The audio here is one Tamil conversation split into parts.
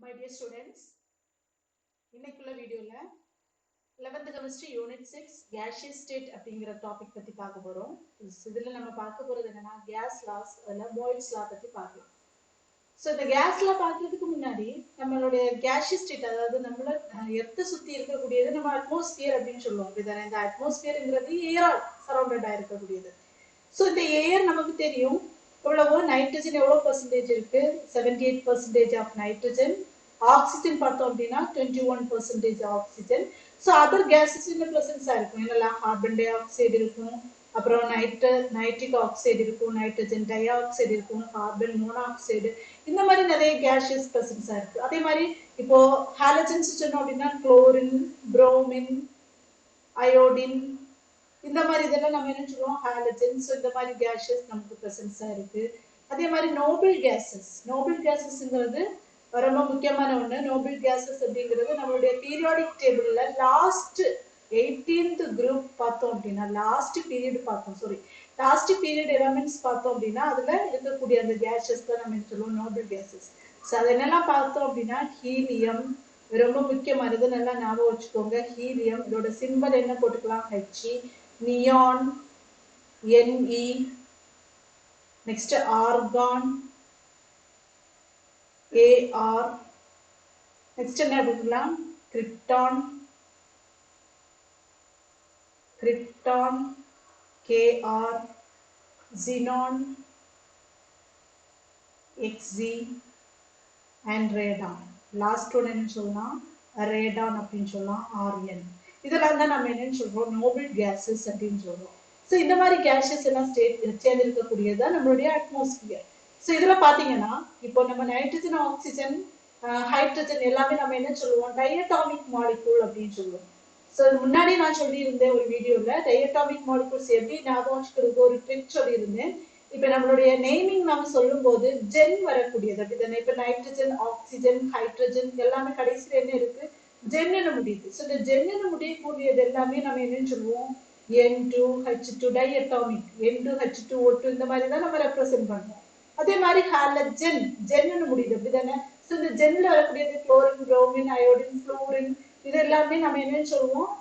My dear students, இன்னைக்குள்ள வீடியோல 11th chemistry unit 6 gaseous state அப்படிங்கிற டாபிக் பத்தி பார்க்க போறோம். இதுல நம்ம பார்க்க போறது என்னன்னா கேஸ் லாஸ் அதுல பாயில்ஸ் லா பத்தி பார்க்கலாம். சோ இந்த கேஸ் லா பார்க்கிறதுக்கு முன்னாடி நம்மளுடைய gaseous state அதாவது நம்மள எர்த்த சுத்தி இருக்கக்கூடியது நம்ம அட்மாஸ்பியர் அப்படின்னு சொல்லுவோம். இதுல இந்த அட்மாஸ்பியர்ங்கிறது ஏரால் சரௌண்டடா இருக்கக்கூடியது. சோ இந்த ஏர் நமக்கு தெரியும் எவ்வளவு நைட்ரஜன் எவ்வளவு பெர்சன்டேஜ் இருக்கு 78% ஆஃப் நைட்ரஜன் ஆக்சிஜன் பார்த்தோம் அப்படின்னா 21% ஆக்சிஜன் சோ அதர் கேஸஸ் இந்த பிரசன்ஸா இருக்கும் என்னெல்லாம் கார்பன் டை ஆக்சைடு இருக்கும் அப்புறம் நைட்ரிக் ஆக்சைடு இருக்கும் நைட்ரஜன் டை ஆக்சைடு இருக்கும் கார்பன் மோனாக்சைடு இந்த மாதிரி நிறைய கேஷஸ் பிரசன்ஸா இருக்கு அதே மாதிரி இப்போ ஹாலஜன்ஸ் சொன்னோம் அப்படின்னா குளோரின் புரோமின் அயோடின் இந்த மாதிரி இதெல்லாம் நம்ம என்ன சொல்லுவோம் ஹாலஜன்ஸ் இந்த மாதிரி கேஸஸ் நமக்கு பிரசன்ஸா இருக்கு அதே மாதிரி நோபல் கேஸஸ்ங்கிறது ரொம்ப முக்கியமான ஒண்ணு நோபல் கேஸஸ் அப்படிங்கிறது நம்மளுடைய பீரியாடிக் டேபிள்ல லாஸ்ட் 18th குரூப் பார்த்தோம் அப்படின்னா லாஸ்ட் பீரியட் எலமெண்ட்ஸ் பார்த்தோம் அப்படின்னா அதுல இருக்கக்கூடிய அந்த கேஸஸ் தான் நம்ம சொல்லுவோம் நோபல் கேஸஸ் ஸோ அது என்னெல்லாம் பார்த்தோம் அப்படின்னா ஹீலியம் ரொம்ப முக்கியமானது நல்லா ஞாபகம் வச்சுக்கோங்க ஹீலியம் இதோட சிம்பல் என்ன போட்டுக்கலாம் He neon Ne next argon Ar next என்ன போட்டுக்கலாம் krypton Kr xenon Xz and radon last one என்ன சொல்லலாம் radon அப்படின்னு சொல்லலாம் Rn இதெல்லாம் தான் நம்ம என்னன்னு சொல்றோம் நோபல் கேஸஸ் அப்படின்னு சொல்றோம் சோ இந்த மாதிரி கேஸஸ் எல்லாம் சேர்ந்து இருக்கக்கூடியது நம்மளுடைய அட்மாஸ்பியர் சோ இதுல பாத்தீங்கன்னா இப்போ நம்ம நைட்ரஜன் ஆக்சிஜன் ஹைட்ரஜன் எல்லாமே நம்ம என்ன சொல்லுவோம் டைஅட்டாமிக் மாலிகூல் அப்படின்னு சொல்லுவோம் சோ முன்னாடி நான் சொல்லி இருந்தேன் ஒரு வீடியோல டைஅட்டாமிக் மாலிகூல்ஸ் எப்படி ஞாபகம் வச்சுக்கிறது ஒரு ட்ரிக் சொல்லி இருந்தேன் இப்ப நம்மளுடைய நேமிங் நாம சொல்லும் போது ஜென் வரக்கூடியது அப்படிதானே இப்ப நைட்ரஜன் ஆக்சிஜன் ஹைட்ரஜன் எல்லாமே கடைசியில என்ன இருக்கு ஜென்னு முடியுது சோ இந்த ஜென்னு முடியக்கூடியது எல்லாமே நம்ம என்னன்னு சொல்லுவோம் N2H2 டைஅட்டாமிக் N2H2O2 இந்த மாதிரி தான் நம்ம ரெப்ரசென்ட் பண்ணுவோம் அதே மாதிரி ஹாலஜன் ஜென்னு முடியுது அப்படிதானே சோ இந்த ஜென்ல வரக்கூடியது குளோரின் புரோமின் அயோடின் ஃப்ளூரின் இது எல்லாமே நம்ம என்னன்னு சொல்லுவோம்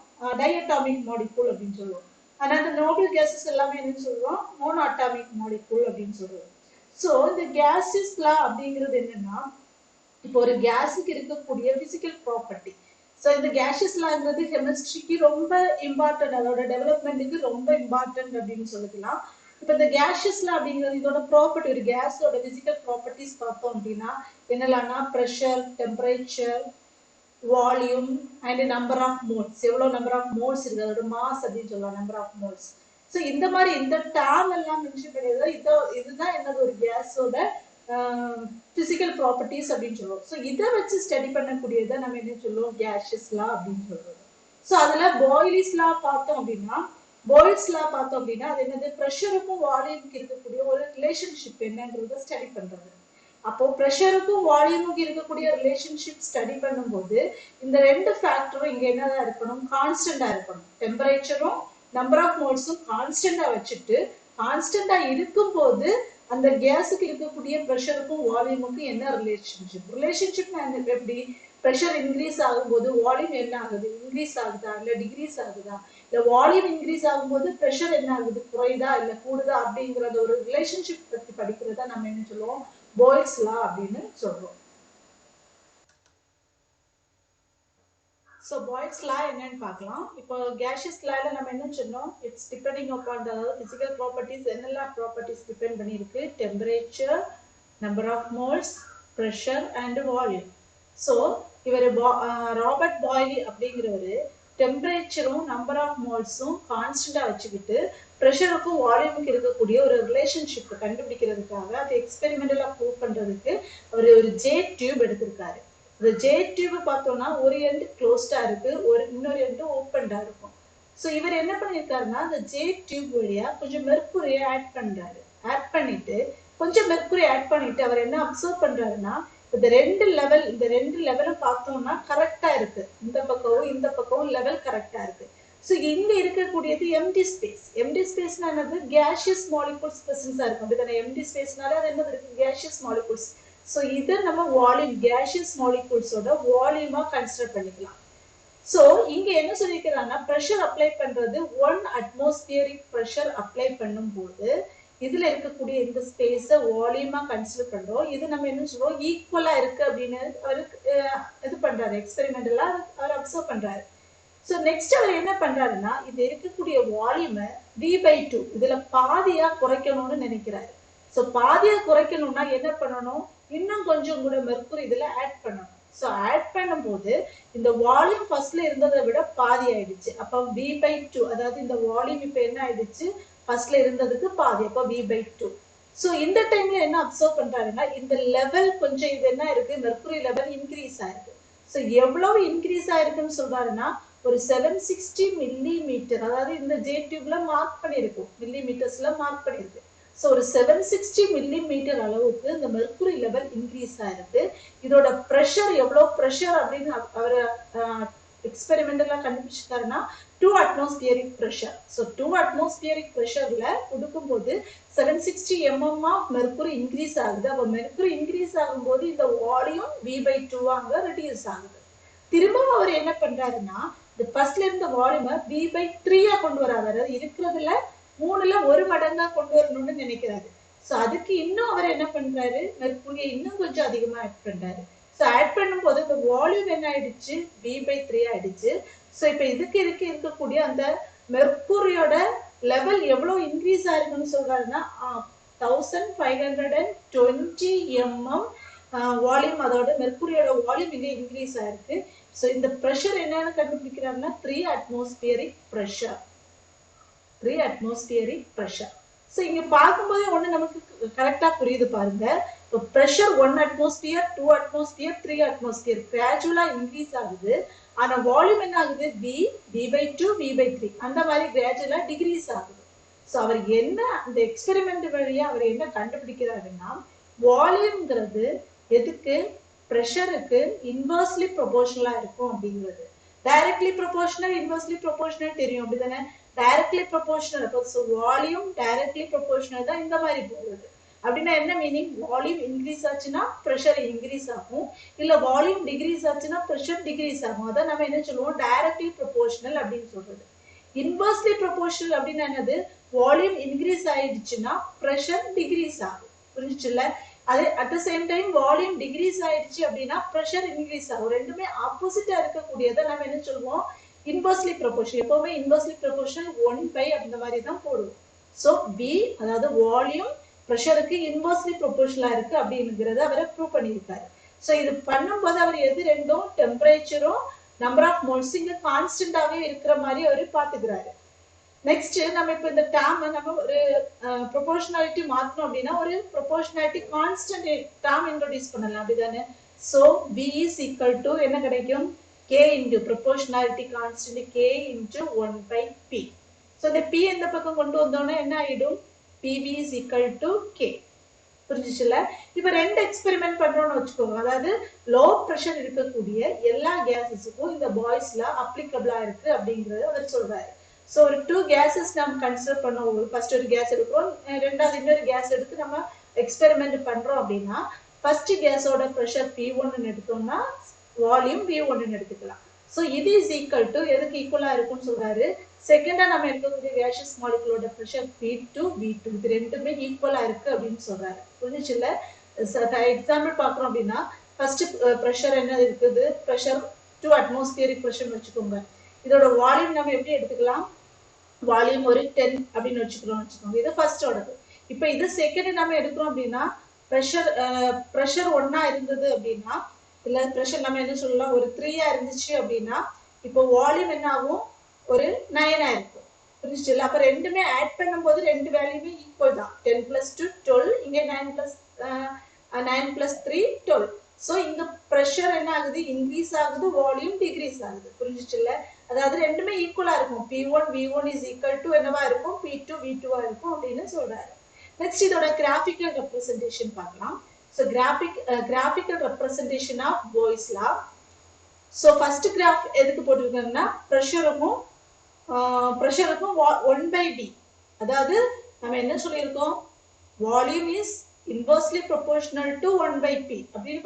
டைஅட்டாமிக் மாலிகூல் அப்படின்னு சொல்லுவோம் ஆனா இந்த நோபல் கேஸஸ் எல்லாமே என்னன்னு சொல்லுவோம் மோனோஅட்டாமிக் மாலிகூல் அப்படின்னு சொல்லுவோம் சோ இந்த gaseous law அப்படிங்கிறது என்னன்னா இப்போ ஒரு கேஸுக்கு இருக்கக்கூடிய பிசிக்கல் ப்ராப்பர்ட்டி சோ இந்த gaseous lawங்கிறது கெமிஸ்ட்ரிக்கு ரொம்ப இம்பார்ட்டன்ட் அதோட டெவலப்மெண்ட்டுக்கு ரொம்ப இம்பார்ட்டன்ட் அப்படின்னு சொல்லலாம் இப்ப இந்த gaseous law அப்படிங்கிறது இதோட ப்ராப்பர்ட்டி ஒரு கேஸோட பிசிக்கல் ப்ராப்பர்ட்டிஸ் பார்த்தோம் அப்படின்னா என்னெல்லாம்னா pressure temperature volume and number of moles எவ்வளவு நம்பர் ஆஃப் மோல்ஸ் இருக்கு அதோட மாஸ் அப்படின்னு சொல்லலாம் நம்பர் ஆஃப் மோல்ஸ் சோ இந்த மாதிரி இந்த டேர்ம் எல்லாம் மென்ஷன் பண்ணியது இதுதான் என்னது ஒரு கேஸோட பிசிக்கல் ப்ராப்பர்ட்டிஸ் அப்படின்னு சொல்லுவோம் சோ இதை வச்சு ஸ்டடி பண்ணக்கூடியதை நம்ம என்ன சொல்லுவோம் gaseous law அப்படின்னு சொல்றோம் சோ அதுல பாயிலிஸ் லா பார்த்தோம் அப்படின்னா அது என்னது பிரஷருக்கும் வால்யூமுக்கு இருக்கக்கூடிய ஒரு ரிலேஷன்ஷிப் என்னன்றத ஸ்டடி பண்றது அப்போ பிரஷருக்கும் வால்யூமுக்கு இருக்கக்கூடிய ரிலேஷன்ஷிப் ஸ்டடி பண்ணும்போது இந்த ரெண்டு ஃபேக்டரும் இங்க என்னதான் இருக்கணும் கான்ஸ்டன்டா இருக்கணும் டெம்பரேச்சரும் நம்பர் ஆஃப் மோல்ஸும் கான்ஸ்டன்டா வச்சுட்டு கான்ஸ்டன்டா இருக்கும்போது அந்த கேஸுக்கு இருக்கக்கூடிய பிரஷருக்கும் வால்யூமுக்கும் என்ன ரிலேஷன்ஷிப் எப்படி பிரஷர் இன்க்ரீஸ் ஆகும்போது வால்யூம் என்ன ஆகுது இன்க்ரீஸ் ஆகுதா இல்ல டிக்ரீஸ் ஆகுதா இல்ல வால்யூம் இன்க்ரீஸ் ஆகும்போது பிரஷர் என்ன ஆகுது குறையுதா இல்ல கூடுதா அப்படிங்கறத ஒரு ரிலேஷன்ஷிப் பத்தி படிக்கிறதா நம்ம என்ன சொல்லுவோம் பாயில்ஸ் லா அப்படின்னு சொல்றோம் So Boyle's law என்னன்னு பார்க்கலாம் இப்போ gaseous lawல நம்ம என்ன சொன்னோம் it's depending upon the physical properties என்னெல்லாம் properties depend பண்ணிருக்கு temperature number of moles pressure and volume so இவர் ராபர்ட் பாய்லி அப்படிங்கிறவரு டெம்பரேச்சரும் நம்பர் ஆஃப் மோல்ஸும் கான்ஸ்டன்டா வச்சுக்கிட்டு பிரஷருக்கும் வால்யூமுக்கு இருக்கக்கூடிய ஒரு ரிலேஷன்ஷிப் கண்டுபிடிக்கிறதுக்காக அதை எக்ஸ்பெரிமெண்டலா ப்ரூவ் பண்றதுக்கு அவர் ஒரு ஜே டியூப் எடுத்திருக்காரு இந்த ஜே டியூப் பார்த்தோம்னா ஒரு எண்ட் க்ளோஸ்டா இருக்கு இன்னொரு எண்ட் ஓப்பன்டா இருக்கும் சோ இவர் என்ன பண்ணிருக்காருன்னா அந்த ஜே டியூப் வழியா கொஞ்சம் மெர்க்குரியை ஆட் பண்ணிட்டு கொஞ்சம் மெர்க்குரி ஆட் பண்ணிட்டு அவர் என்ன அப்சர்வ் பண்றாருன்னா இந்த ரெண்டு லெவலும் பார்த்தோம்னா கரெக்டா இருக்கு இந்த பக்கமும் லெவல் கரெக்டா இருக்கு சோ இங்க இருக்கக்கூடியது எம்டி ஸ்பேஸ்னா என்னது gaseous molecules presence இருக்கும் அப்படிதானே எம்டி ஸ்பேஸ்னால அது என்னது இருக்கு gaseous molecules ஸோ இதை நம்ம வால்யூம் கேஷியஸ் மாலிகூல்ஸோட வால்யூமா கன்சிடர் பண்ணிக்கலாம். ஸோ இங்க என்ன சொல்லிக்கிறாங்கன்னா ப்ரெஷர் அப்ளை பண்றது 1 atmospheric ப்ரெஷர் அப்ளை பண்ணும் போது இதுல இருக்கக்கூடிய இந்த ஸ்பேஸை வால்யூமா கன்சிடர் பண்றோம். இது நம்ம என்ன சொல்றோம் ஈக்குவலா இருக்கு அப்படின்னு அவருக்கு இது பண்றாரு, எக்ஸ்பெரிமெண்டலா அவர் அப்சர்வ் பண்றாரு. ஸோ நெக்ஸ்ட் அவர் என்ன பண்றாருன்னா இது இருக்கக்கூடிய வால்யூமை V/2 இதுல பாதியா குறைக்கணும்னு நினைக்கிறாரு. ஸோ பாதியா குறைக்கணும்னா என்ன பண்ணணும், இன்னும் கொஞ்சம் கூட மெர்க்குரி இதுல ஆட் பண்ணணும். ஸோ ஆட் பண்ணும்போது இந்த வால்யூம் ஃபர்ஸ்ட்ல இருந்ததை விட பாதி ஆயிடுச்சு. அப்போ V/2 அதாவது இந்த வால்யூம் இப்ப என்ன ஆயிடுச்சு, ஃபர்ஸ்ட்ல இருந்ததுக்கு பாதி, அப்போ V/2. ஸோ இந்த டைம்ல என்ன அப்சர்வ் பண்றாருன்னா இந்த லெவல் கொஞ்சம் இது என்ன இருக்கு, மெர்க்குரி லெவல் இன்க்ரீஸ் ஆயிருக்கு. ஸோ எவ்வளவு இன்க்ரீஸ் ஆயிருக்குன்னு சொல்றாருன்னா ஒரு 760 மில்லிமீட்டர், அதாவது இந்த ஜே டியூப்ல மார்க் பண்ணிருக்கும், மில்லிமீட்டர்ஸ்ல மார்க் பண்ணிருக்கு. ஸோ ஒரு 760 மில்லிமீட்டர் அளவுக்கு இந்த மெர்க்குரி லெவல் இன்க்ரீஸ் ஆயிருக்கு. இதோட ப்ரெஷர் எவ்வளவு ப்ரெஷர் அப்படின்னு அவர் எக்ஸ்பெரிமெண்டலா கண்டுபிடிச்சிட்டாருன்னா 2 atmospheric pressure. ஸோ 2 atmospheric pressureல கொடுக்கும்போது 760 mm ஆஃப் மெர்க்குரி இன்க்ரீஸ் ஆகுது. அப்போ மெர்க்குரி இன்க்ரீஸ் ஆகும்போது இந்த வால்யூம் V/2 அங்க ரெடியூஸ் ஆகுது. திரும்பவும் அவர் என்ன பண்றாருன்னா இந்த ஃபர்ஸ்ட்ல இருந்த வால்யூமை V/3 கொண்டு வராரு, அதாவது இருக்கிறதுல 3ல 1 மடங்கா கொண்டு வரணும்னு நினைக்கிறாரு. ஸோ அதுக்கு இன்னும் அவர் என்ன பண்றாரு, மெர்க்குரியை இன்னும் கொஞ்சம் அதிகமா ஆட் பண்றாரு. ஸோ ஆட் பண்ணும்போது இந்த வால்யூம் என்ன ஆயிடுச்சு, V/3 ஆயிடுச்சு. ஸோ இப்ப இதுக்கு இருக்கக்கூடிய அந்த மெர்க்குரியோட லெவல் எவ்வளவு இன்க்ரீஸ் ஆயிருக்குன்னு சொல்றாருன்னா 1520 mm வால்யூம், அதோட மெர்க்குரியோட வால்யூம் இங்க இன்க்ரீஸ் ஆயிருக்கு. ஸோ இந்த ப்ரெஷர் என்னன்னு கண்டுபிடிக்கிறாருன்னா 3 atmospheric pressure. 3 atmospheric pressure. So இங்க பார்க்கும்போது ஒண்ணு நமக்கு கரெக்டா புரியுது பாருங்க. இப்போ ப்ரெஷர் 1 atmosphere, 2 atmosphere, 3 atmosphere கிராஜுவலா இன்க்ரீஸ் ஆகுது. ஆனா வால்யூம் என்ன ஆகுது, V/2 V/3 அந்த மாதிரி கிராஜுவலா டிகிரீஸ் ஆகுது. ஸோ அவர் என்ன அந்த எக்ஸ்பெரிமெண்ட் வழியா அவர் என்ன கண்டுபிடிக்கிறாருன்னா வால்யூம்ங்கிறது எதுக்கு, ப்ரெஷருக்கு இன்வெர்ஸ்லி ப்ரொபோர்ஷனலா இருக்கும் அப்படிங்கிறது. டைரக்ட்லி ப்ரொபோர்ஷனல் இன்வெர்ஸ்லி ப்ரொபோர்ஷனல் தெரியும் அப்படிதானே. Directly proportional, so volume directly proportional தான் இந்த மாதிரி போகுது. அப்படின்னா என்ன மீனிங், வால்யூம் இன்க்ரீஸ் ஆச்சுன்னா ப்ரெஷர் இன்க்ரீஸ் ஆகும், இல்ல வால்யூம் டிகிரீஸ் ஆச்சுன்னா ப்ரெஷர் டிகிரீஸ் ஆகும். அதான் நம்ம என்ன சொல்லுவோம் டைரக்ட்லி ப்ரொபோர்ஷனல் அப்படின்னு சொல்றது. இன்வெர்ஸ்லி ப்ரொபோர்ஷனல் அப்படின்னா என்னது, வால்யூம் இன்க்ரீஸ் ஆயிடுச்சுன்னா ப்ரெஷர் டிகிரீஸ் ஆகும். புரிஞ்சுச்சுல்ல. அதே at the same time volume degrees ஆயிடுச்சு அப்படின்னா ப்ரெஷர் இன்க்ரீஸ் ஆகும். ரெண்டுமே ஆப்போசிட்டா இருக்கக்கூடியதை நம்ம என்ன சொல்லுவோம் இன்வெர்ஸ்லி ப்ரொபோர்ஷனல். எப்பவுமே இன்வெர்ஸ்லி ப்ரொபோர்ஷனல் 1/, அந்த மாதிரி தான் போடுவோம். ஸோ பி அதாவது வால்யூம் ப்ரெஷருக்கு இன்வெர்ஸ்லி ப்ரொபோர்ஷனலா இருக்கு அப்படிங்கிறத அவரை ப்ரூவ் பண்ணியிருக்காரு. ஸோ இது பண்ணும்போது அவர் எது ரெண்டும் டெம்பரேச்சரும் நம்பர் ஆஃப் மோல்ஸ் இங்க கான்ஸ்டன்டாவே இருக்கிற மாதிரி அவர் பாத்துக்கிறாரு. நெக்ஸ்ட் நம்ம இப்ப இந்த டேர்ம் நம்ம ஒரு ப்ரொபோர்ஷனாலிட்டி மாத்தணும் அப்படின்னா ஒரு ப்ரொபோர்ஷனாலிட்டி கான்ஸ்டன்ட் டேர்ம் இன்ட்ரோடியூஸ் பண்ணலாம் அப்படிதானே. So B is equal to என்ன கிடைக்கும், K into proportionality constant K into 1/P. So இந்த P இந்த பக்கம் கொண்டு வந்தோம்னா என்ன ஆயிடும், PV is equal to K. புரிஞ்சுச்சுல. இப்ப ரெண்டு எக்ஸ்பெரிமெண்ட் பண்றோம்னு வச்சுக்கோங்க, அதாவது லோ ப்ரெஷர் இருக்கக்கூடிய எல்லா கேசஸுக்கும் இந்த பாய்ஸ் லா அப்ளிகபிளா இருக்கு அப்படிங்கறது அவர் சொல்றாரு. சோ ஒரு 2 gases நாம் கன்சிடர் பண்ணோம். ஃபர்ஸ்ட் ஒரு கேஸ் எடுக்கிறோம், ரெண்டாவது இன்னொரு கேஸ் எடுத்து நம்ம எக்ஸ்பெரிமெண்ட் பண்றோம் அப்படின்னா ஃபர்ஸ்ட் கேஸோட பிரஷர் P1 ன்னு எடுத்தோம்னா வால்யூம் V1 ன்னு எடுத்துக்கலாம். சோ இது இஸ் ஈக்குவல் டு எதுக்கு ஈக்குவலா இருக்கும்னு சொல்றாரு, செகண்டா நம்ம எடுக்கக்கூடிய கேஷியஸ் மாலிகுலோட பிரஷர் P2 V2 இது ரெண்டுமே ஈக்குவலா இருக்கு அப்படின்னு சொல்றாரு. புரிஞ்சுச்சுல. எக்ஸாம்பிள் பாக்குறோம் அப்படின்னா ஃபர்ஸ்ட் பிரஷர் என்ன இருக்குது, பிரஷர் 2 atmospheric pressure வச்சுக்கோங்க. இதோட வால்யூம் நம்ம எப்படி எடுத்துக்கலாம், வால்யூம் ஒரு 10 அப்படின்னு வச்சுக்கோங்க. இது ஃபர்ஸ்டோடது. இப்போ இது செகண்ட் நம்ம எடுக்கிறோம் அப்படின்னா பிரஷர் 1 இருந்தது அப்படின்னா, இல்ல பிரஷர் நம்ம என்ன சொல்லலாம் ஒரு 3 இருந்துச்சு அப்படின்னா இப்போ வால்யூம் என்ன ஆகும் ஒரு 9 இருக்கும். புரிஞ்சுச்சுல. அப்ப ரெண்டுமே ஆட் பண்ணும்போது ரெண்டு வேல்யூமே ஈக்குவல் தான். 10 + 2 12, இங்க 9 + 3 12. சோ இந்த பிரஷர் என்ன ஆகுது இன்க்ரீஸ் ஆகுது, வால்யூம் டிக்ரீஸ் ஆகுது. புரிஞ்சுச்சுல. அதாவது ரெண்டுமே ஈக்குவலா இருக்கும். P1 V1 is equal to என்னவா இருக்கும், P2 V2 இருக்கும் அப்படின்னு சொல்றாரு. நெக்ஸ்ட் இதோட கிராஃபிக்கல் ரெப்ரசன்டேஷன் பார்க்கலாம். So graphical representation of Boyle's law. So first graph எதுக்கு போட்டுருக்காங்கன்னா பிரஷருக்கும் 1/B. அதாவது நம்ம என்ன சொல்லியிருக்கோம், volume is inversely proportional to 1/p அப்படின்னு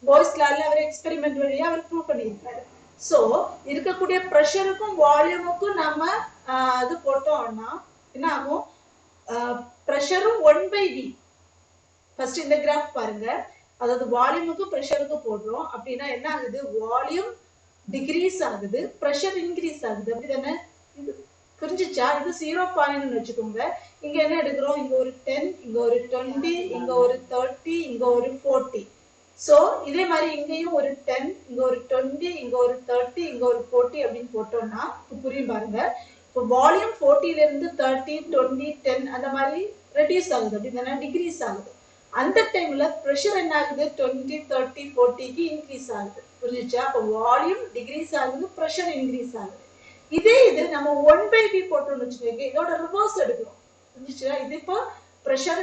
பாய்ஸ் லால அவர் எக்ஸ்பெரிமெண்ட் வழியா அவர் ப்ரூவ் பண்ணியிருக்காரு. ஸோ இருக்கக்கூடிய ப்ரெஷருக்கும் வால்யூமுக்கும் நாம அது போட்டோம்னா என்ன ஆகும்? ப்ரெஷரும் 1/v. ஃபர்ஸ்ட் இந்த கிராஃப் பாருங்க. அதாவது வால்யூமுக்கு ப்ரெஷருக்கு போடுறோம் அப்படின்னா என்ன ஆகுது? வால்யூம் டிகிரீஸ் ஆகுது, ப்ரெஷர் இன்க்ரீஸ் ஆகுது. அப்படிதானே? இது புரிஞ்சிச்சா? இது 0 வச்சுக்கோங்க. இங்க என்ன எடுக்கிறோம்? இங்க ஒரு 10, இங்க ஒரு 20, இங்க ஒரு 30, இங்க ஒரு 40. சோ இதே மாதிரி இங்கேயும் ஒரு 10, இங்க ஒரு 20, இங்க ஒரு 30, இங்க ஒரு 40 அப்படின்னு போட்டோம்னா புரியும் பாருங்க. இப்போ வால்யூம் 40ல இருந்து 30, 20, 10 அந்த மாதிரி ரெடியூஸ் ஆகுது, அப்படின்னா டிகிரீஸ் ஆகுது. அந்த டைம்ல ப்ரெஷர் என்ன ஆகுது? 20, 30, 40க்கு இன்க்ரீஸ் ஆகுது. புரிஞ்சுச்சா? அப்போ வால்யூம் டிகிரீஸ் ஆகுது, ப்ரெஷர் இன்க்ரீஸ் ஆகுது. இதே இது நம்ம 1/v போட்டோம்னு வச்சுக்கோங்க, இதோட ரிவர்ஸ் எடுக்கிறோம். புரிஞ்சுச்சா? இது இப்போ ப்ரெஷர்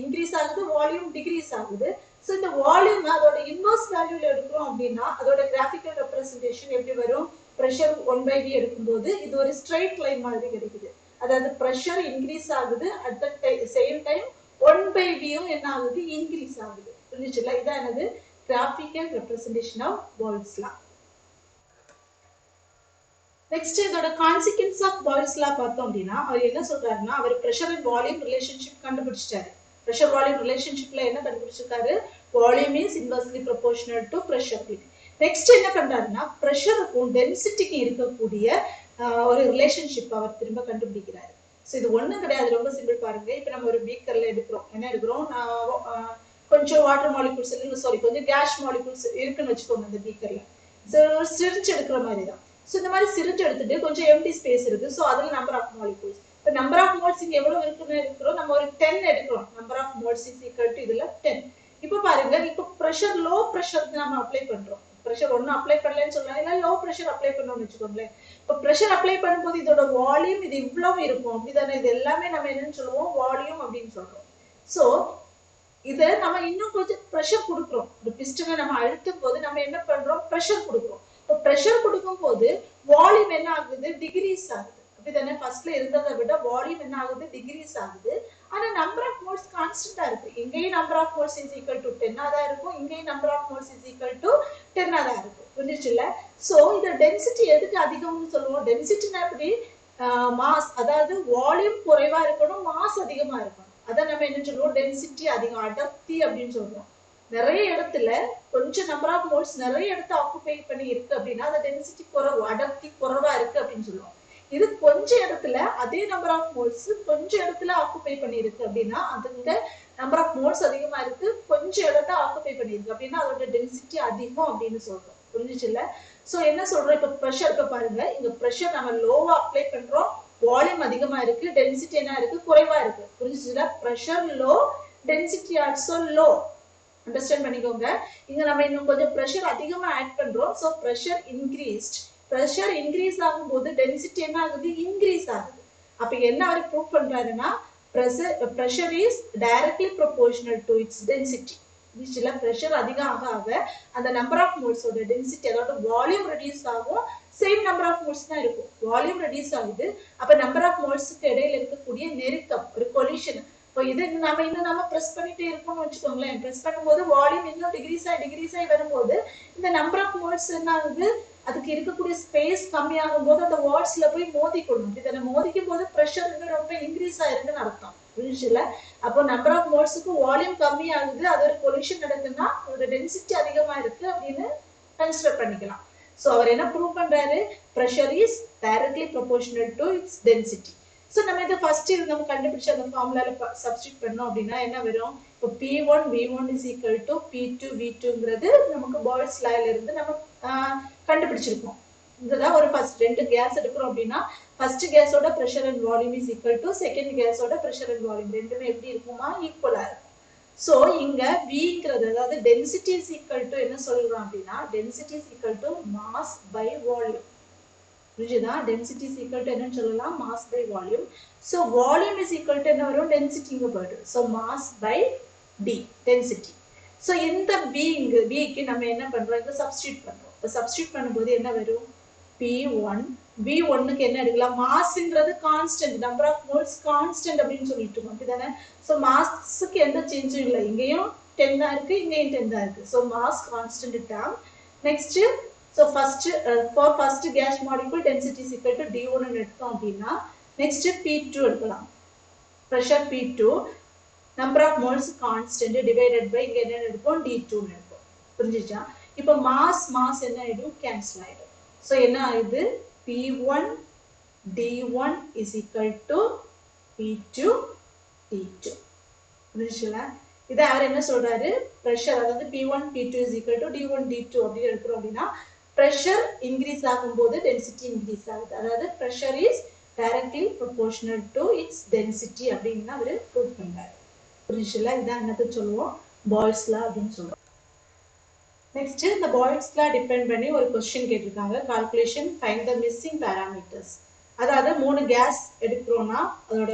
இன்க்ரீஸ் ஆகுது, வால்யூம் டிகிரீஸ் ஆகுது. ஸோ இந்த வால்யூம் அதோட இன்வர்ஸ் வேல்யூல எடுக்கிறோம் அப்படின்னா அதோட கிராஃபிக்கல் ரெப்ரசன்டேஷன் எப்படி வரும்? ப்ரெஷர் 1/v எடுக்கும்போது இது ஒரு ஸ்ட்ரைட் லைன் மாதிரி கிடைக்குது. அதாவது ப்ரெஷர் இன்க்ரீஸ் ஆகுது, அட் த சேம் டைம் 1/vயும் என்ன ஆகுது? இன்க்ரீஸ் ஆகுது. புரிஞ்சுச்சுல? இதான் என்னது? Graphical representation of Boyle's law. Next இதோட கான்சிக்வன்ஸ் ஆஃப் பாய்ல்ஸ் லா பார்த்தோம் அப்படின்னா அவர் என்ன சொல்றாருன்னா, அவர் ப்ரெஷர் அண்ட் வால்யூம் ரிலேஷன்ஷிப் கண்டுபிடிச்சிட்டாரு. ப்ரெஷர் வால்யூம் ரிலேஷன்ஷிப்ல என்ன கண்டுபிடிச்சிருக்காரு? Volume is inversely proportional to pressure. Next என்ன பண்றாருன்னா, ப்ரெஷருக்கும் டென்சிட்டிக்கு இருக்கக்கூடிய ஒரு ரிலேஷன்ஷிப் அவர் திரும்ப கண்டுபிடிக்கிறாரு. ஸோ இது ஒண்ணும் கிடையாது, ரொம்ப சிம்பிள் பாருங்க. இப்ப நம்ம ஒரு பீக்கர்ல எடுக்கிறோம். என்ன எடுக்கிறோம்? கொஞ்சம் வாட்டர் மாலிகூல்ஸ், சாரி கொஞ்சம் கேஸ் மாலிகூல்ஸ் இருக்குன்னு வச்சுக்கோங்க அந்த பீக்கர்ல. ஸோ சிரிஞ்சு எடுக்கிற மாதிரி தான். ஸோ இந்த மாதிரி சிரிஞ்சு எடுத்துட்டு கொஞ்சம் எம்டி ஸ்பேஸ் இருக்கு. ஸோ அதுல நம்பர் ஆஃப் மாலிகூல்ஸ், இப்போ நம்பர் ஆஃப் மோல்ஸ் இங்க எவ்வளவு இருக்குன்னு இருக்கிறோம்? நம்ம ஒரு 10 எடுக்கிறோம். Number of moles is equal to இதுல 10. இப்போ பாருங்க, இப்போ ப்ரெஷர் லோ ப்ரெஷர் நம்ம அப்ளை பண்றோம். ப்ரெஷர் ஒன்னும் அப்ளை பண்ணலன்னு சொல்லலாம், இல்ல லோ ப்ரெஷர் அப்ளை பண்ணணும்னு வச்சுக்கோங்களேன். இப்போ ப்ரெஷர் அப்ளை பண்ணும்போது இதோட வால்யூம் இது இவ்வளவு இருக்கும், அப்படிதானே? இது எல்லாமே நம்ம என்னன்னு சொல்லுவோம்? வால்யூம் அப்படின்னு சொல்றோம். ஸோ இதை நம்ம இன்னும் கொஞ்சம் ப்ரெஷர் கொடுக்குறோம். ஒரு பிஸ்டனை நம்ம அழுத்தும் போது நம்ம என்ன பண்றோம்? ப்ரெஷர் கொடுக்குறோம். இப்போ ப்ரெஷர் கொடுக்கும் போது வால்யூம் என்ன ஆகுது? டிகிரீஸ் ஆகுது. அப்படிதானே? ஃபர்ஸ்ட்ல இருந்ததை விட வால்யூம் என்ன ஆகுது? டிகிரீஸ் ஆகுது. ஆனா நம்பர் ஆஃப் மோல்ஸ் கான்ஸ்டன்டா இருக்கு. இங்கேயும் number of moles is equal to 10 தான் இருக்கும், இங்கேயும் number of moles is equal to 10 தான் இருக்கும். புரிஞ்சுச்சுல்ல? சோ இந்த டென்சிட்டி எதுக்கு அதிகம்னு சொல்லுவோம்? டென்சிட்டினா எப்படி? மாஸ், அதாவது வால்யூம் குறைவா இருக்கணும், மாஸ் அதிகமா இருக்கணும். அதான் நம்ம என்ன சொல்லுவோம்? டென்சிட்டி அதிகம், அடர்த்தி அப்படின்னு சொல்றோம். நிறைய இடத்துல கொஞ்சம் நம்பர் ஆஃப் மோல்ஸ் நிறைய இடத்த ஆக்குபை பண்ணி இருக்கு அப்படின்னா அது டென்சிட்டி குறைவு, அடர்த்தி குறைவா இருக்கு அப்படின்னு சொல்லுவோம். இது கொஞ்சம் இடத்துல அதே நம்பர் ஆஃப் மோல்ஸ் கொஞ்சம் இடத்துல ஆக்குபை பண்ணிருக்கு அப்படின்னா அதுங்க நம்பர் ஆஃப் மோல்ஸ் அதிகமா இருக்கு, கொஞ்சம் இடத்த ஆக்குபை பண்ணிருக்கு அப்படின்னா அதோட டென்சிட்டி அதிகம் அப்படின்னு சொல்றோம். புரிஞ்சுச்சுல்ல? சோ என்ன சொல்றோம்? இப்ப ப்ரெஷர், இப்ப பாருங்க, இங்க ப்ரெஷர் நம்ம லோவா அப்ளை பண்றோம், வால்யூம் அதிகமா இருக்கு, டென்சிட்டி என்ன இருக்கு? குறைவா இருக்கு. புரிஞ்சுச்சுல? Pressure low, density also low. Understand பண்ணிக்கோங்க. இங்க நம்ம இன்னும் கொஞ்சம் ப்ரெஷர் அதிகமா ஆட் பண்றோம். So pressure increased. Pressure increase ஆகும்போது டென்சிட்டி என்ன ஆகுது? இன்க்ரீஸ் ஆகுது. அப்ப என்ன அவர் ப்ரூவ் பண்றாருன்னா, pressure is directly proportional to its density. இதுல pressure அதிகம் ஆக ஆக அந்த நம்பர் ஆஃப் மோல்ஸ் ஓட டென்சிட்டி, அதாவது வால்யூம் ரெடியூஸ் ஆகும், சேம் நம்பர் ஆஃப் மோல்ஸ் தான் இருக்கும். வால்யூம் ரெடியூஸ் ஆகுது, அப்ப நம்பர் ஆஃப் மோல்ஸ்க்கு இடையில இருக்கக்கூடிய நெருக்கம், ஒரு கொலிஷன். இப்போ இது நம்ம பிரஸ் பண்ணிட்டே இருக்கோம்னு வச்சுக்கோங்களேன். பிரஸ் பண்ணும்போது வால்யூம் இன்னும் டிகிரீஸ் ஆகி வரும்போது இந்த நம்பர் ஆஃப் மோல்ஸ் என்ன ஆகுது? அதுக்கு இருக்கக்கூடிய ஸ்பேஸ் கம்மியாகும் போது அந்த வால்ஸ்ல போய் மோதிக்கணும். இதை மோதிக்கும் போது ப்ரெஷர் ரொம்ப இன்க்ரீஸ் ஆயிருக்குன்னு அர்த்தம். புரிஞ்சுல? அப்போ நம்பர் ஆஃப் மோல்ஸுக்கு வால்யூம் கம்மி ஆகுது, அது ஒரு கொலிஷன் நடக்குதுன்னா அதோட டென்சிட்டி அதிகமா இருக்கு அப்படின்னு கன்சிடர் பண்ணிக்கலாம். சோ அவர் என்ன ப்ரூவ் பண்றாரு? pressure is directly proportional to its density. So நம்ம இத ஃபர்ஸ்ட் நம்ம கண்டுபிடிச்ச அந்த ஃபார்முலால சப்ஸ்டிட்யூட் பண்ணோம் அப்படின்னா என்ன வரும்? இப்போ P1 V1 is equal to P2 V2ங்கிறது நமக்கு பாய்ல்ஸ் லால இருந்து நம்ம கண்டுபிடிச்சிருக்கோம். இதுதான் ஒரு ஃபர்ஸ்ட் ரெண்டு கேஸ் எடுக்கிறோம் அப்படின்னா ஃபர்ஸ்ட் கேஸோட pressure and volume is equal to second கேஸோட pressure and volume ரெண்டுமே எப்படி இருக்குமா? ஈக்குவலா இருக்கும். சோ இங்க Vங்கிறது, அதாவது density is equal to என்ன சொல்றோம் அப்படின்னா density is equal to mass by volume. புரியுதா? density is equal to என்னன்னு சொல்லலாம்? mass by volume. so volume is equal to என்ன வரும்? density ங்க போய்டும். so mass by d, density. so இந்த V க்கு நம்ம என்ன பண்றோம்? இத சப்ஸ்டிட்யூட் பண்றோம். சப்ஸ்டிட்யூட் பண்ணும்போது என்ன வரும்? P1 V1க்கு என்ன எடுக்கலாம் மாஸ்ன்றது constant number of moles constant அப்படின்னு சொல்லிட்டு இருக்கோம் அப்படிதானே சோ மாஸ்க்கு எந்த சேஞ்சும் இல்லை இங்கேயும் 10 தான் இருக்கு இங்கேயும் 10 தான் இருக்கு so mass constant term next so for first case molecule density is equal to d1 ன்னு எடுத்தோம் அப்படின்னா நெக்ஸ்ட் P2 எடுக்கலாம் pressure P2 number of moles constant divided by இங்க என்ன எடுப்போம் d2 ன்னு எடுப்போம் புரிஞ்சுச்சா இப்போ மாஸ் என்ன ஆயிடும் கேன்சல் ஆயிடும் சோ என்ன ஆகுது P1 d1 is equal to P2 d2 புரிஞ்சுச்சா இத அவர் என்ன சொல்றாரு பிரஷர் அதாவது P1 P2 is equal to d1 d2 அப்படி எடுக்கிறோம் அப்படினா பிரஷர் இன்கிரீஸ் ஆகும்போது டென்சிட்டி இன்கிரீஸ் ஆகுது அதாவது pressure is directly proportional to its density அப்படினா அவர் ப்ரூவ் பண்றாரு புரிஞ்சுச்சா இதான் என்னது சொல்லுவோம் பாய்ஸ் லா அப்படினு சொல்றோம் நெக்ஸ்ட் இந்த பாய்ஸ் லா டிபெண்ட் பண்ணி ஒரு क्वेश्चन கேட்டிருக்காங்க கால்குலேஷன் ஃபைண்ட் தி மிஸ்ஸிங் பாராமீட்டர்ஸ் அதாவது மூணு கேஸ் எடுக்கறோம்னா அதோட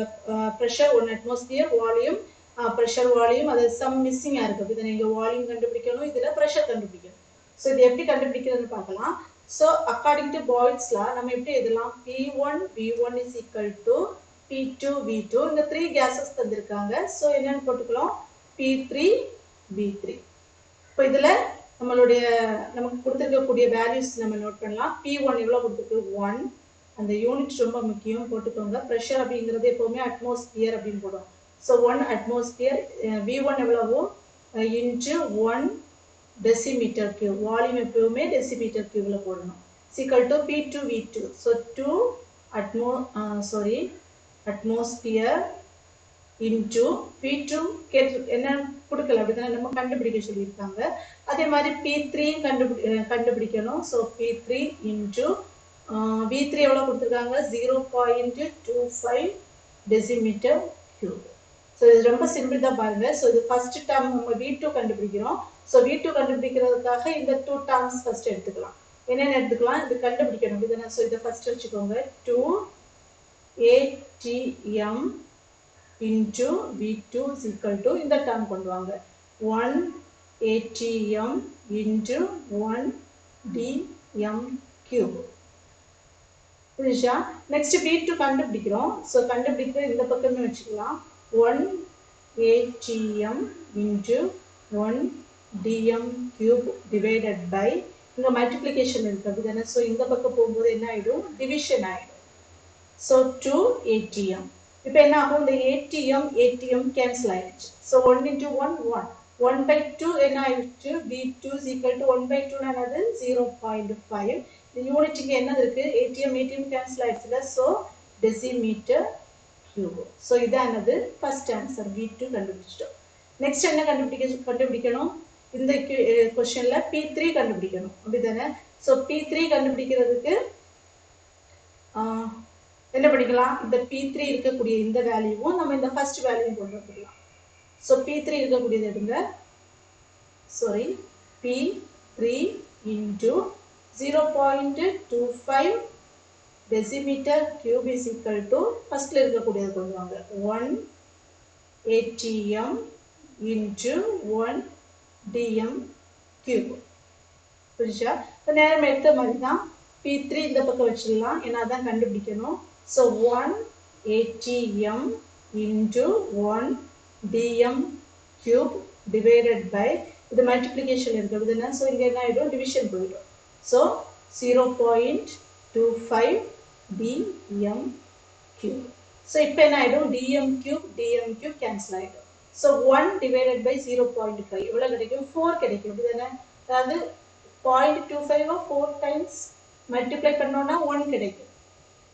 pressure 1 atmosphere volume pressure volume அது சம் மிஸ்ஸிங்கா இருக்கு இத நீங்க வால்யூம் கண்டுபிடிக்கணும் இதுல பிரஷர் கண்டுபிடிக்கணும் சோ இது எப்படி கண்டுபிடிக்கிறதுன்னு பார்க்கலாம் சோ அக்கார்டிங் டு பாய்ஸ் லா நம்ம எப்படி எழுதலாம் P1 V1 is equal to P2 V2 இந்த 3 gases தந்திருக்காங்க சோ என்னன்னு போட்டுக்கலாம் P3 V3 இப்போ இதுல நமக்கு கொடுத்திருக்க கூடிய வேல்யூஸ் நம்ம நோட் பண்ணலாம் P1 எவ்வளவு கொடுத்திருக்கு 1 அந்த யூனிட் ரொம்ப முக்கியம் போட்டுக்கோங்க பிரஷர் அப்படிங்கிறது எப்பவுமே அட்மாஸ்பியர் அப்படினு போடுவோம் சோ 1 அட்மாஸ்பியர் V1 எவ்வளவு into 1 decimeter cube வால்யூம் எப்பவுமே டெசிமீட்டர் கியூப்ல போடணும் equal to P2 V2 so 2 atmosphere into P2 என்ன கொடுக்கல அப்படிதானே நம்ம கண்டுபிடிக்க சொல்லிருக்காங்க அதே மாதிரி P3 கண்டுபிடிக்கணும் so P3 into V3 எவ்வளவு கொடுத்திருக்காங்க 0.25 decimeter cube so இது ரொம்ப சிம்பிள் தான் பாருங்க so இது ஃபர்ஸ்ட் டேர்ம் நம்ம V2 கண்டுபிடிக்கிறோம் so V2 கண்டுபிடிக்கிறதுக்காக இந்த 2 டேர்ம்ஸ் ஃபர்ஸ்ட் எடுத்துக்கலாம் என்னென்ன எடுத்துக்கலாம் இது கண்டுபிடிக்கணும் இதுனா so இத ஃபர்ஸ்ட் வெச்சுக்கோங்க 2 atm into V2 is equal to இந்த டேர்ம் கொண்டு வாங்க 1 atm into 1 dm cube புரியுதா நெக்ஸ்ட் V2 கண்டுபிடிக்கிறோம் சோ கண்டுபிடிக்கிற இந்த பக்கமே வெச்சுக்கலாம் 1 atm into 1 dm cube divided by இங்க மல்டிப்ளிகேஷன் இருக்கு அப்படிதானே சோ இந்த பக்கம் போகும்போது என்ன ஆயிடும் டிவிஷன் ஆயிடும் so 2 atm இப்போ என்ன ஆகும் இந்த atm கேன்சல் ஆயிடுச்சு so 1 into 1 1 1 by 2 என்ன ஆயிடுச்சு v2 is equal to 1 by 2 என்னது 0.5 இந்த யூனிட்க்கு என்னது இருக்கு atm கேன்சல் ஆயிடுச்சுல so decimeter cube so இதானது ஃபர்ஸ்ட் ஆன்சர் v2 கண்டுபிடிச்சிட்டோம் நெக்ஸ்ட் என்ன கண்டுபிடிக்கணும் இந்த क्वेश्चनல P3 கண்டுபிடிக்கணும் அப்படிதானே சோ P3 கண்டுபிடிக்கிறதுக்கு என்ன படிக்கலாம் இந்த P3 இருக்கக்கூடிய இந்த வேல்யூவும் நம்ம இந்த ஃபர்ஸ்ட் வேல்யூவும் கொண்டு வரலாம் சோ P3 இருக்கக்கூடியது எடுங்க P3 into 0.25 decimeter cube is equal to ஃபர்ஸ்ட்ல இருக்கக்கூடியது கொண்டு வாங்க 1 atm into 1 dm cube புரியுதா இப்ப நேரம் எடுத்த மாதிரி தான் P3 இந்த பக்கம் வச்சிடலாம் ஏன்னா அதான் கண்டுபிடிக்கணும் so 1 atm into 1 dm cube divided by இது மல்டிப்ளிகேஷன் இருக்கு அப்படிதானே சோ இங்க என்ன ஆயிடும் டிவிஷன் போயிடும் so 0.25 dm cube so இப்போ என்ன ஆயிடும் dm cube கேன்சல் ஆயிடும் so 1 divided by 0.5 எவ்வளவு கிடைக்கும் 4 கிடைக்கும் அப்படிதானே அதாவது 0.25 4 times மல்டிப்ளை பண்ணோம்னா 1 கிடைக்கும்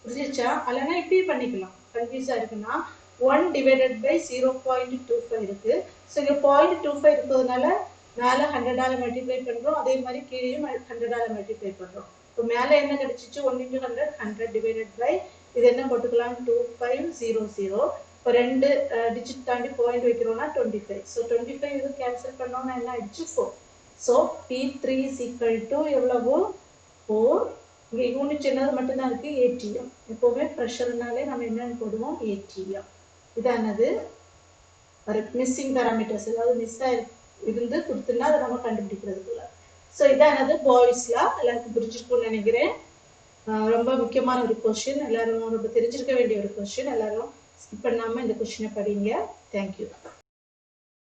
புரியுதா அல்லனா இப்படி பண்ணிக்கலாம் கன்ஃபியூஸா இருக்குனா 1 divided by 0.25 இருக்கு சோ இங்க 0.25 இருக்கிறதுனால மேல 100 ஆல மல்டிப்ளை பண்றோம் அதே மாதிரி கீழேயும் 100 ஆல மல்டிப்ளை பண்றோம் இப்போ மேல என்ன கிடைச்சிச்சு 1 into 100 divided by இது என்ன போட்டுக்கலாம் 2500 இப்போ ரெண்டு டிஜிட் தாண்டி பாயிண்ட் வைக்கிறோம்னா 25 சோ 25 இது கேன்சல் பண்ணோம்னா என்ன ஆயிடுச்சு 4 so P3 is equal to எவ்வளவு 4 இங்க யூனிட் என்னது மட்டும் தான் இருக்கு atm எப்பவுமே பிரஷர்னாலே நம்ம என்னன்னு போடுவோம் atm இதானது ஒரு மிஸ்ஸிங் பாராமீட்டர்ஸ் அதாவது மிஸ் இருந்து கொடுத்தனா அத நம்ம கண்டுபிடிக்கிறதுக்குள்ள சோ இதானது பாய்ஸ் லா எல்லாருக்கும் புரிஞ்சிருக்கும்னு நினைக்கிறேன் ரொம்ப முக்கியமான ஒரு கொஸ்டின், எல்லாரும் ரொம்ப தெரிஞ்சிருக்க வேண்டிய ஒரு கொஸ்டின். எல்லாரும் ஸ்கிப் பண்ணாம இந்த கொஸ்டினை படிங்க. தேங்க்யூ.